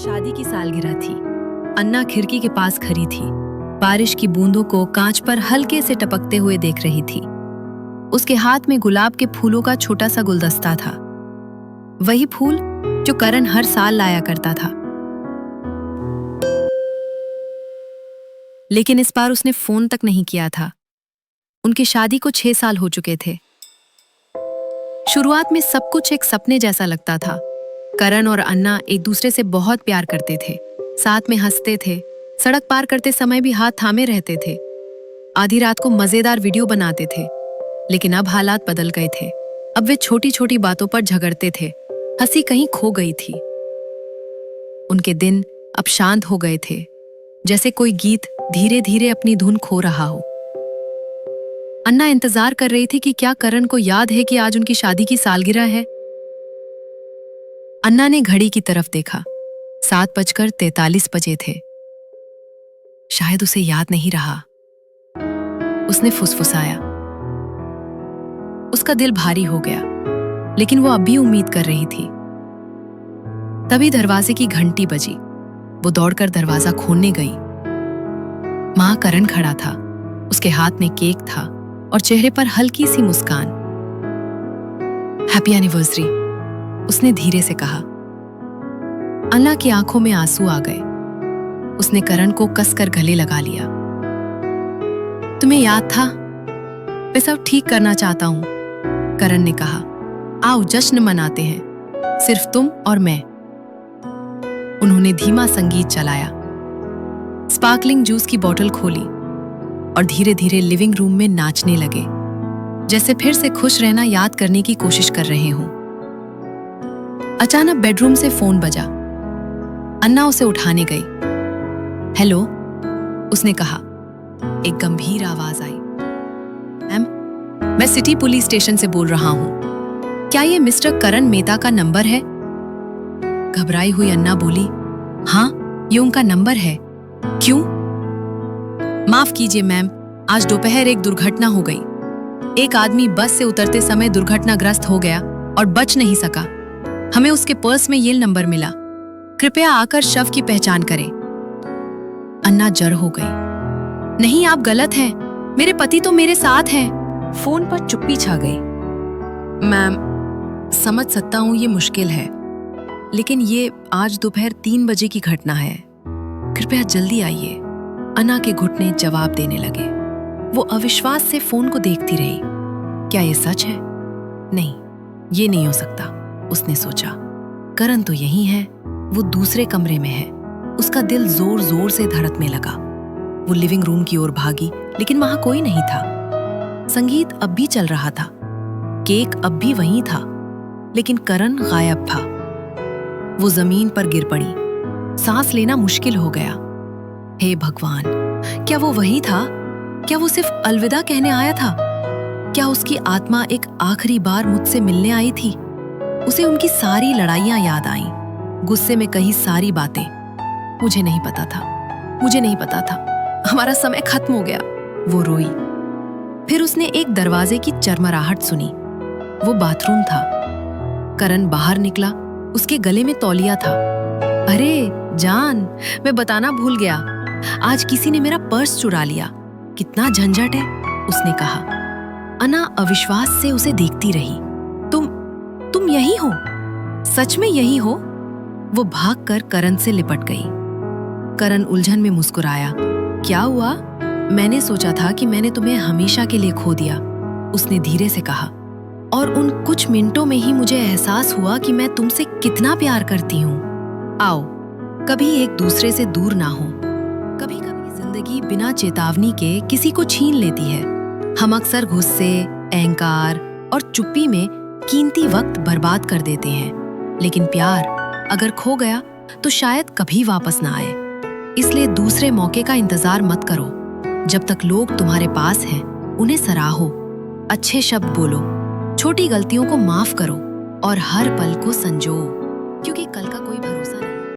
शादी की सालगिरह थी। अन्ना खिड़की के पास खड़ी थी, बारिश की बूंदों को कांच पर हल्के से टपकते हुए देख रही थी। उसके हाथ में गुलाब के फूलों का छोटा सा गुलदस्ता था, वही फूल जो करण हर साल लाया करता था। लेकिन इस बार उसने फोन तक नहीं किया था। उनकी शादी को 6 साल हो चुके थे। शुरुआत में सब कुछ एक सपने जैसा लगता था। करण और अन्ना एक दूसरे से बहुत प्यार करते थे, साथ में हंसते थे, सड़क पार करते समय भी हाथ थामे रहते थे, आधी रात को मजेदार वीडियो बनाते थे। लेकिन अब हालात बदल गए थे। अब वे छोटी छोटी बातों पर झगड़ते थे, हंसी कहीं खो गई थी। उनके दिन अब शांत हो गए थे, जैसे कोई गीत धीरे धीरे अपनी धुन खो रहा हो। अन्ना इंतजार कर रही थी कि क्या करण को याद है कि आज उनकी शादी की सालगिरह है। अन्ना ने घड़ी की तरफ देखा, 7:43 बजे थे। शायद उसे याद नहीं रहा, उसने फुसफुसाया। उसका दिल भारी हो गया, लेकिन वो अब भी उम्मीद कर रही थी। तभी दरवाजे की घंटी बजी। वो दौड़कर दरवाजा खोलने गई। मां करण खड़ा था, उसके हाथ में केक था और चेहरे पर हल्की सी मुस्कान। हैप्पी एनिवर्सरी, उसने धीरे से कहा। अन्ना की आंखों में आंसू आ गए। उसने करण को कसकर गले लगा लिया। तुम्हें याद था? मैं सब ठीक करना चाहता हूं, करण ने कहा। आओ जश्न मनाते हैं, सिर्फ तुम और मैं। उन्होंने धीमा संगीत चलाया, स्पार्कलिंग जूस की बोतल खोली और धीरे धीरे लिविंग रूम में नाचने लगे, जैसे फिर से खुश रहना याद करने की कोशिश कर रहे हों। अचानक बेडरूम से फोन बजा। अन्ना उसे उठाने गई। हेलो, उसने कहा। एक गंभीर आवाज आई। मैम, मैं सिटी पुलिस स्टेशन से बोल रहा हूं। क्या ये मिस्टर करण मेहता का नंबर है? घबराई हुई अन्ना बोली, हाँ, ये उनका नंबर है। क्यों? माफ कीजिए मैम, आज दोपहर एक दुर्घटना हो गई। एक आदमी बस से उतरते समय दुर्घटनाग्रस्त हो गया और बच नहीं सका। हमें उसके पर्स में ये नंबर मिला। कृपया आकर शव की पहचान करें। अन्ना जर हो गई। नहीं, आप गलत हैं, मेरे पति तो मेरे साथ हैं। फोन पर चुप्पी छा गई। मैम, समझ सकता हूं ये मुश्किल है, लेकिन ये आज दोपहर 3 बजे की घटना है। कृपया जल्दी आइए। अन्ना के घुटने जवाब देने लगे। वो अविश्वास से फोन को देखती रही। क्या ये सच है? नहीं, ये नहीं हो सकता, उसने सोचा। करण तो यही है, वो दूसरे कमरे में है। उसका दिल जोर जोर से धड़कने लगा। वो लिविंग रूम की ओर भागी, लेकिन वहां कोई नहीं था। संगीत अब भी चल रहा था, केक अब भी वहीं था, लेकिन करण गायब था। वो जमीन पर गिर पड़ी। सांस लेना मुश्किल हो गया। हे भगवान, क्या वो वही था? क्या वो सिर्फ अलविदा कहने आया था? क्या उसकी आत्मा एक आखिरी बार मुझसे मिलने आई थी? उसे उनकी सारी लड़ाइयां याद आईं, गुस्से में कही सारी बातें। मुझे नहीं पता था, मुझे नहीं पता था, हमारा समय खत्म हो गया। वो रोई। फिर उसने एक दरवाजे की चरमराहट सुनी। वो बाथरूम था। करण बाहर निकला, उसके गले में तौलिया था। अरे जान, मैं बताना भूल गया, आज किसी ने मेरा पर्स चुरा लिया। कितना झंझट है, उसने कहा। अन्ना अविश्वास से उसे देखती रही। तुम यही हो? सच में यही हो? वो भागकर करण से लिपट गई। करण उलझन में मुस्कुराया। क्या हुआ? मैंने सोचा था कि मैंने तुम्हें हमेशा के लिए खो दिया, उसने धीरे से कहा। और उन कुछ मिनटों में ही मुझे एहसास हुआ कि मैं तुमसे कितना प्यार करती हूँ। आओ, कभी एक दूसरे से दूर ना हो। कभी कभी जिंदगी बिना चेतावनी के किसी को छीन लेती है। हम अक्सर गुस्से, अहंकार और चुप्पी में कीमती वक्त बर्बाद कर देते हैं, लेकिन प्यार अगर खो गया तो शायद कभी वापस ना आए। इसलिए दूसरे मौके का इंतजार मत करो। जब तक लोग तुम्हारे पास हैं, उन्हें सराहो, अच्छे शब्द बोलो, छोटी गलतियों को माफ करो और हर पल को संजो, क्योंकि कल का